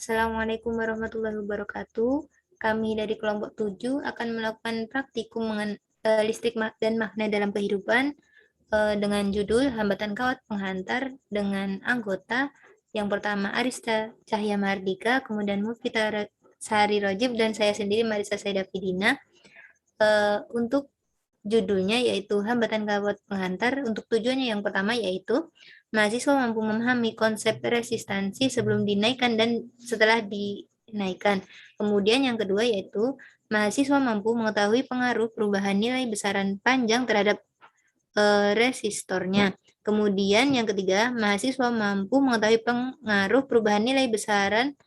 Assalamualaikum warahmatullahi wabarakatuh. Kami dari kelompok 7 akan melakukan praktikum listrik dan magnet dalam kehidupan dengan judul Hambatan Kawat Penghantar dengan anggota yang pertama Arista Cahya Mardika, kemudian Mufita Sari Rojib, dan saya sendiri Marisa Saida Fidina. Untuk judulnya yaitu Hambatan Kawat Penghantar. Untuk tujuannya yang pertama yaitu mahasiswa mampu memahami konsep resistansi sebelum dinaikkan dan setelah dinaikkan. Kemudian yang kedua yaitu mahasiswa mampu mengetahui pengaruh perubahan nilai besaran panjang terhadap resistornya. Kemudian yang ketiga, mahasiswa mampu mengetahui pengaruh perubahan nilai besaran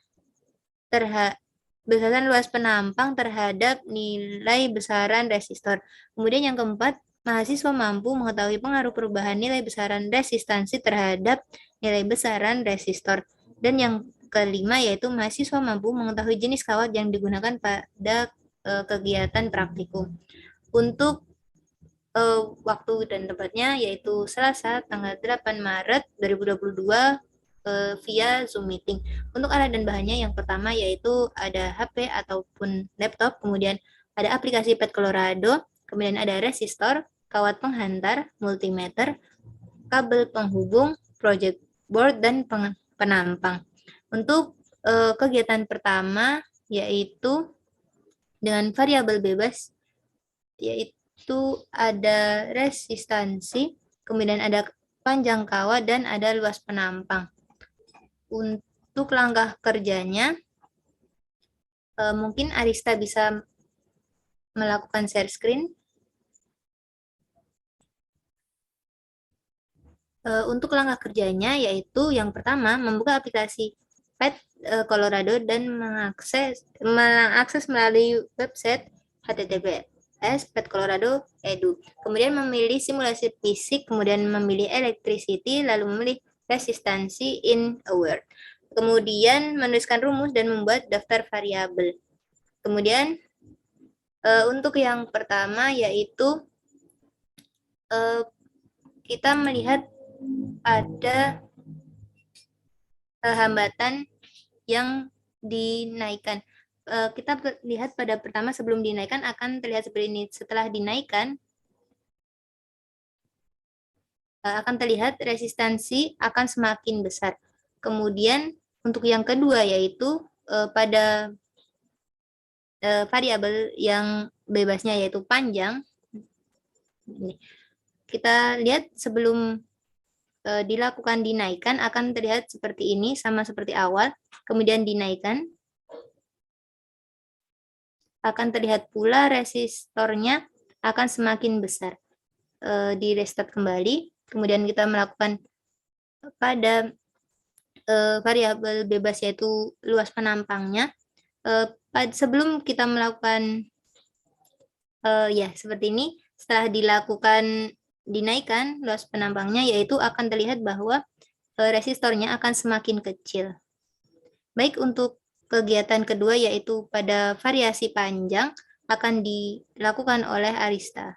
luas penampang terhadap nilai besaran resistor. Kemudian yang keempat, mahasiswa mampu mengetahui pengaruh perubahan nilai besaran resistansi terhadap nilai besaran resistor. Dan yang kelima yaitu mahasiswa mampu mengetahui jenis kawat yang digunakan pada kegiatan praktikum. Untuk waktu dan tempatnya yaitu Selasa tanggal 8 Maret 2022 via Zoom meeting. Untuk alat dan bahannya yang pertama yaitu ada HP ataupun laptop, kemudian ada aplikasi Pet Colorado, kemudian ada resistor, kawat penghantar, multimeter, kabel penghubung, project board, dan penampang. Untuk kegiatan pertama yaitu dengan variabel bebas, yaitu ada resistansi, kemudian ada panjang kawat, dan ada luas penampang. Untuk langkah kerjanya, mungkin Arista bisa melakukan share screen. Untuk langkah kerjanya yaitu yang pertama membuka aplikasi Pet Colorado dan mengakses melalui website https petcolorado.edu. Kemudian memilih simulasi fisik, kemudian memilih electricity, lalu memilih resistansi in a word. Kemudian menuliskan rumus dan membuat daftar variabel. Kemudian untuk yang pertama yaitu kita melihat ada hambatan yang dinaikkan. Kita lihat pada pertama sebelum dinaikkan akan terlihat seperti ini. Setelah dinaikkan akan terlihat resistansi akan semakin besar. Kemudian untuk yang kedua yaitu pada variabel yang bebasnya yaitu panjang. Kita lihat sebelum dilakukan dinaikkan akan terlihat seperti ini, sama seperti awal. Kemudian dinaikkan akan terlihat pula resistornya akan semakin besar. Di restart kembali, kemudian kita melakukan pada variabel bebas yaitu luas penampangnya. Sebelum kita melakukan seperti ini, setelah dilakukan dinaikkan luas penampangnya, yaitu akan terlihat bahwa resistornya akan semakin kecil. Baik, untuk kegiatan kedua yaitu pada variasi panjang akan dilakukan oleh Arista.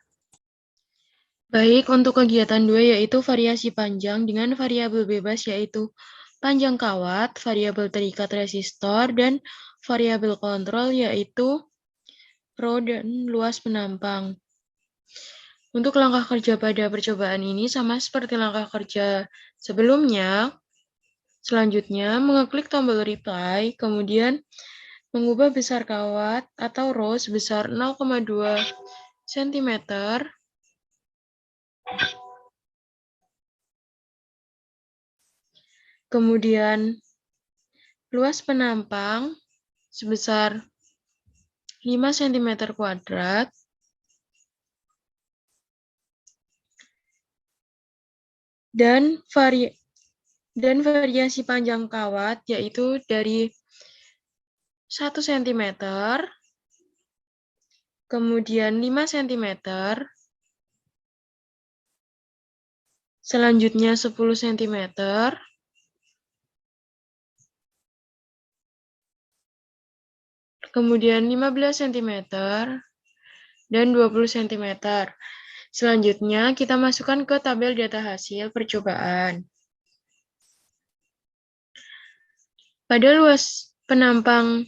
Baik, untuk kegiatan 2 yaitu variasi panjang dengan variabel bebas yaitu panjang kawat, variabel terikat resistor, dan variabel kontrol yaitu Rho dan luas penampang. Untuk langkah kerja pada percobaan ini sama seperti langkah kerja sebelumnya. Selanjutnya, mengeklik tombol reply, kemudian mengubah besar kawat atau Rho sebesar 0,2 cm. Kemudian, luas penampang sebesar 5 cm kuadrat. Dan variasi panjang kawat yaitu dari 1 cm, kemudian 5 cm, selanjutnya 10 cm, kemudian 15 cm, dan 20 cm. Selanjutnya, kita masukkan ke tabel data hasil percobaan. Pada luas penampang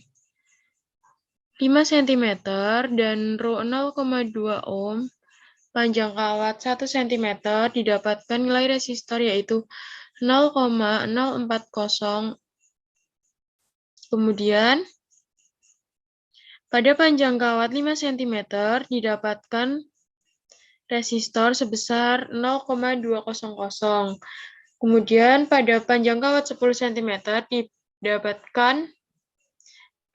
5 cm dan Rho 0,2 ohm, panjang kawat 1 cm, didapatkan nilai resistor yaitu 0,040. Kemudian, pada panjang kawat 5 cm, didapatkan resistor sebesar 0,200. Kemudian, pada panjang kawat 10 cm, didapatkan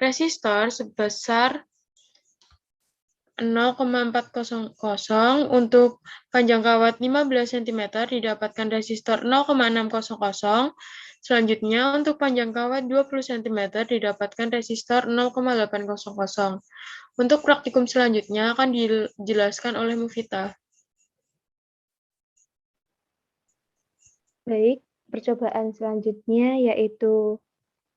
resistor sebesar 0,400. Untuk panjang kawat 15 cm didapatkan resistor 0,600. Selanjutnya, untuk panjang kawat 20 cm didapatkan resistor 0,800. Untuk praktikum selanjutnya akan dijelaskan oleh Mufita. Baik, percobaan selanjutnya yaitu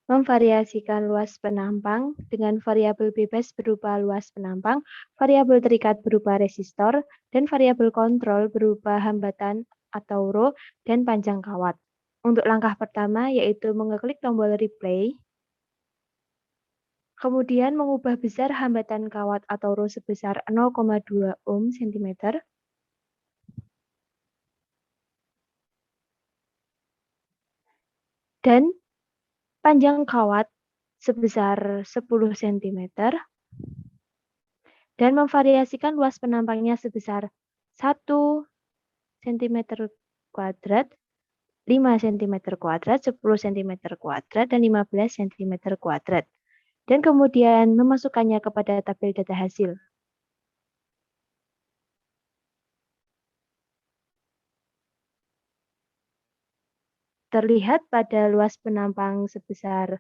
memvariasikan luas penampang dengan variabel bebas berupa luas penampang, variabel terikat berupa resistor, dan variabel kontrol berupa hambatan atau Rho dan panjang kawat. Untuk langkah pertama yaitu mengeklik tombol replay, kemudian mengubah besar hambatan kawat atau Rho sebesar 0,2 ohm cm, dan panjang kawat sebesar 10 cm, dan memvariasikan luas penampangnya sebesar 1 cm kuadrat, 5 cm kuadrat, 10 cm kuadrat, dan 15 cm kuadrat. Dan kemudian memasukkannya kepada tabel data hasil. Terlihat pada luas penampang sebesar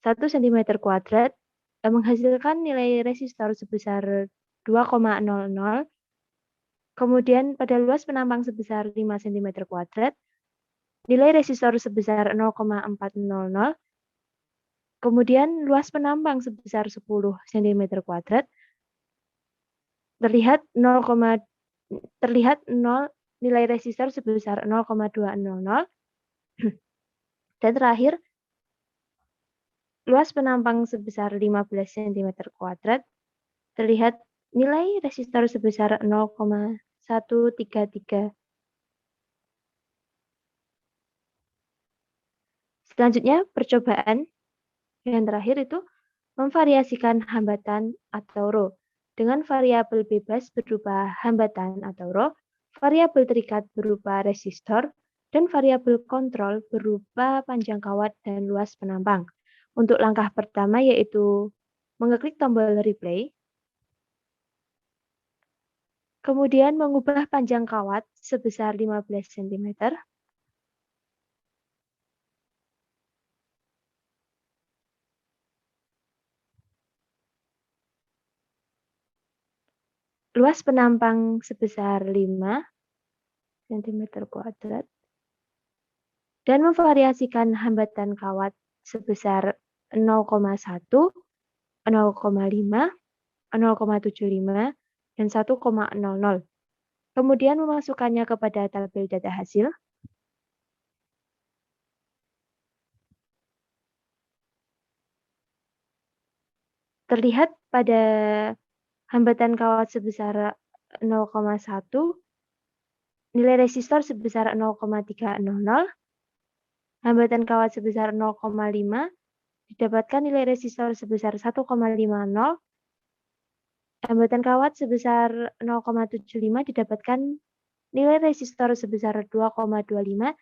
1 cm kuadrat menghasilkan nilai resistor sebesar 2,00. Kemudian pada luas penampang sebesar 5 cm kuadrat, nilai resistor sebesar 0,400. Kemudian luas penampang sebesar 10 cm kuadrat, terlihat 0, nilai resistor sebesar 0,200. Dan terakhir, luas penampang sebesar 15 cm kuadrat, terlihat nilai resistor sebesar 0,133. Selanjutnya, percobaan yang terakhir itu memvariasikan hambatan atau Rho dengan variabel bebas berupa hambatan atau Rho, variabel terikat berupa resistor, dan variabel kontrol berupa panjang kawat dan luas penampang. Untuk langkah pertama yaitu mengeklik tombol replay, kemudian mengubah panjang kawat sebesar 15 cm, luas penampang sebesar 5 cm kuadrat, dan memvariasikan hambatan kawat sebesar 0,1, 0,5, 0,75, dan 1,00. Kemudian memasukkannya kepada tabel data hasil. Terlihat pada hambatan kawat sebesar 0,1, nilai resistor sebesar 0,300, hambatan kawat sebesar 0,5, didapatkan nilai resistor sebesar 1,50, hambatan kawat sebesar 0,75 didapatkan nilai resistor sebesar 2,25,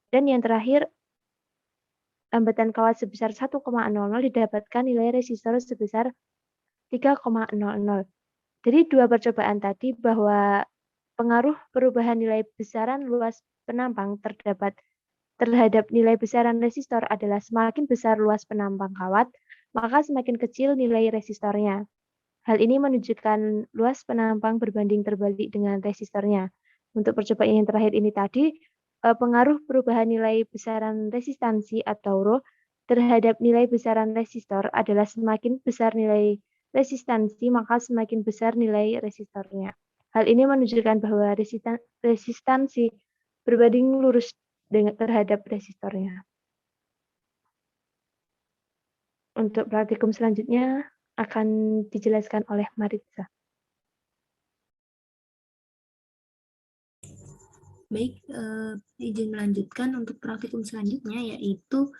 dan yang terakhir hambatan kawat sebesar 1,00 didapatkan nilai resistor sebesar 3,00. Jadi dua percobaan tadi bahwa pengaruh perubahan nilai besaran luas penampang terhadap nilai besaran resistor adalah semakin besar luas penampang kawat, maka semakin kecil nilai resistornya. Hal ini menunjukkan luas penampang berbanding terbalik dengan resistornya. Untuk percobaan yang terakhir ini tadi, pengaruh perubahan nilai besaran resistansi atau Rho terhadap nilai besaran resistor adalah semakin besar nilai resistansi, maka semakin besar nilai resistornya. Hal ini menunjukkan bahwa resistansi berbanding lurus terhadap resistornya. Untuk praktikum selanjutnya akan dijelaskan oleh Maritza. Baik, izin melanjutkan untuk praktikum selanjutnya, yaitu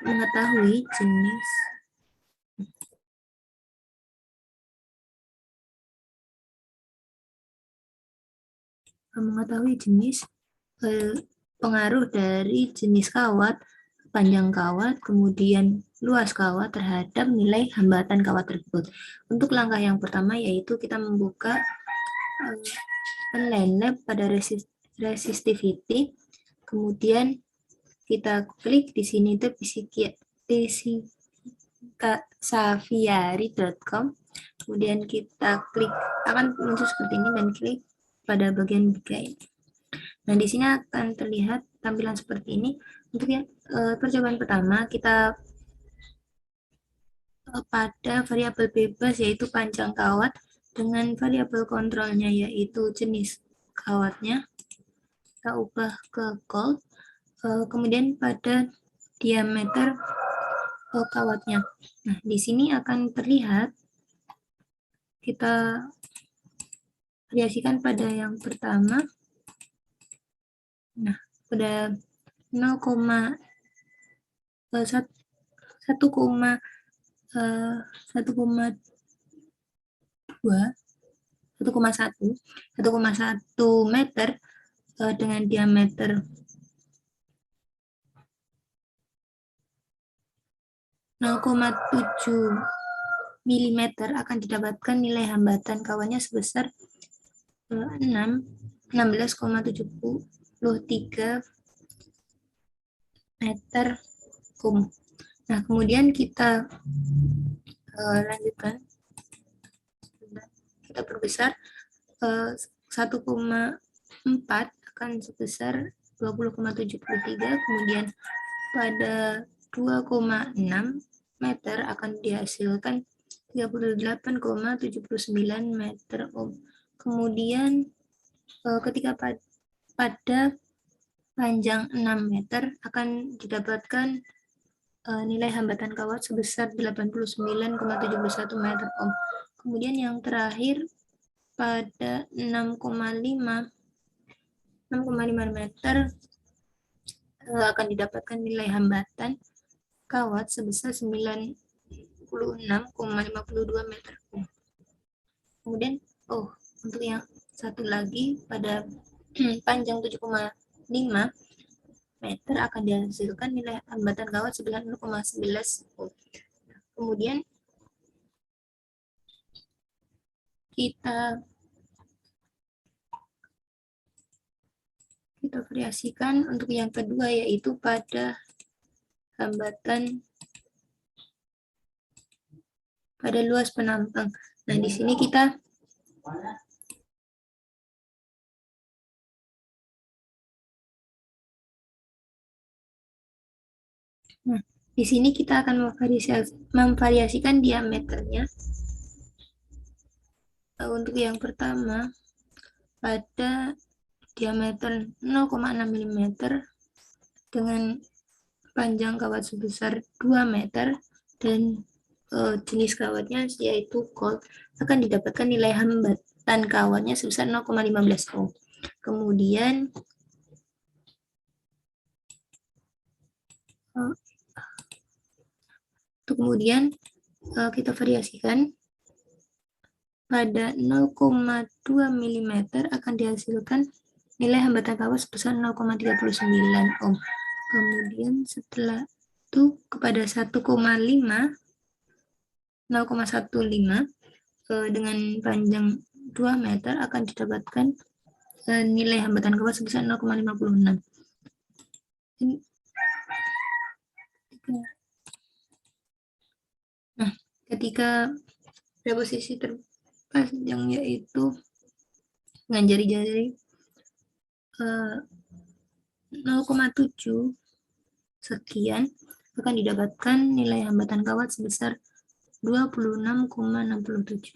mengetahui jenis pengaruh dari jenis kawat, panjang kawat, kemudian luas kawat terhadap nilai hambatan kawat tersebut. Untuk langkah yang pertama yaitu kita membuka online lab pada resistivity, kemudian kita klik di sini itu fisikasaviari.com, kemudian kita klik, akan muncul seperti ini, dan klik pada bagian guide. Nah, di sini akan terlihat tampilan seperti ini. Untuk yang percobaan pertama, kita pada variabel bebas yaitu panjang kawat dengan variabel kontrolnya yaitu jenis kawatnya. Kita ubah ke gold. Kemudian pada diameter kawatnya. Nah, di sini akan terlihat, kita variasikan pada yang pertama. Nah, pada 1,1 meter dengan diameter 0,7 mm akan didapatkan nilai hambatan kawatnya sebesar 16,73 meter kum. Nah, kemudian kita lanjutkan, kita perbesar 1,4 akan sebesar 20,73, kemudian pada 2,6 meter akan dihasilkan 38,79 meter ohm. Kemudian ketika pada panjang 6 meter akan didapatkan nilai hambatan kawat sebesar 89,71 meter ohm. Kemudian yang terakhir pada 6,5 meter akan didapatkan nilai hambatan kawat sebesar 96,52 meter ohm. Kemudian untuk yang satu lagi pada panjang 7,5 meter akan dihasilkan nilai hambatan kawat sebesar 0,11 ohm. Kemudian kita variasikan untuk yang kedua yaitu pada hambatan pada luas penampang. Nah, di sini kita akan memvariasikan diameternya. Untuk yang pertama pada diameter 0,6 mm dengan panjang kawat sebesar 2 meter dan jenis kawatnya yaitu gold, akan didapatkan nilai hambatan kawatnya sebesar 0,15 ohm. Kemudian kita variasikan pada 0,2 mm akan dihasilkan nilai hambatan kawat sebesar 0,39 ohm. Kemudian setelah itu kepada 0,15 dengan panjang 2 meter akan didapatkan nilai hambatan kawat sebesar 0,56. Nah, ketika posisi terpanjang yaitu dengan jari-jari 0,7 sekian akan didapatkan nilai hambatan kawat sebesar 26,67.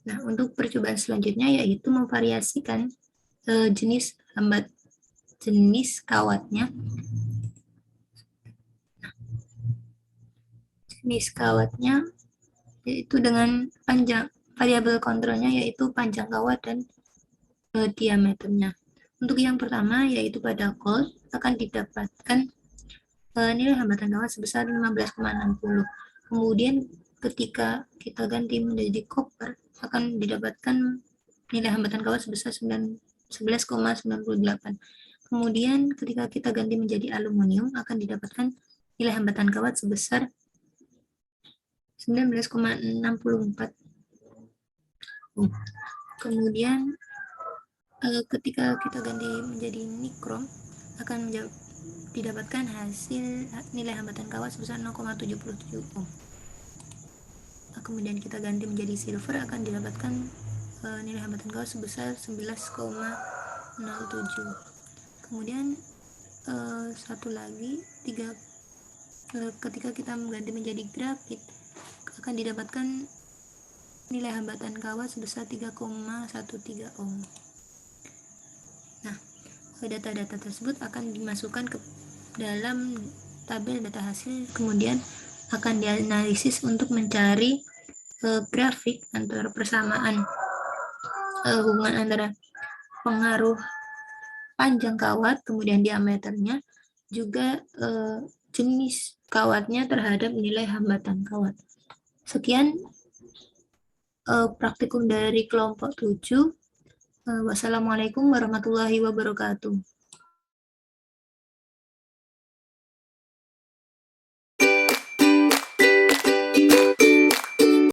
Nah, untuk percobaan selanjutnya yaitu memvariasikan jenis kawatnya. jenis kawatnya yaitu dengan panjang, variabel kontrolnya yaitu panjang kawat dan diameternya. Untuk yang pertama yaitu pada gold akan didapatkan nilai hambatan kawat sebesar 15,60. Kemudian ketika kita ganti menjadi copper akan didapatkan nilai hambatan kawat sebesar 11,98. Kemudian ketika kita ganti menjadi aluminium akan didapatkan nilai hambatan kawat sebesar 19,64. Kemudian ketika kita ganti menjadi nikrom akan didapatkan hasil nilai hambatan kawat sebesar 0,77 ohm. Kemudian kita ganti menjadi silver akan didapatkan nilai hambatan kawat sebesar 11,07. Kemudian satu lagi ketika kita mengganti menjadi grafit akan didapatkan nilai hambatan kawat sebesar 3,13 ohm. Nah, data-data tersebut akan dimasukkan ke dalam tabel data hasil, kemudian akan dianalisis untuk mencari grafik antara persamaan hubungan antara pengaruh panjang kawat, kemudian diameternya, juga jenis kawatnya terhadap nilai hambatan kawat. Sekian praktikum dari kelompok 7. Wassalamualaikum warahmatullahi wabarakatuh.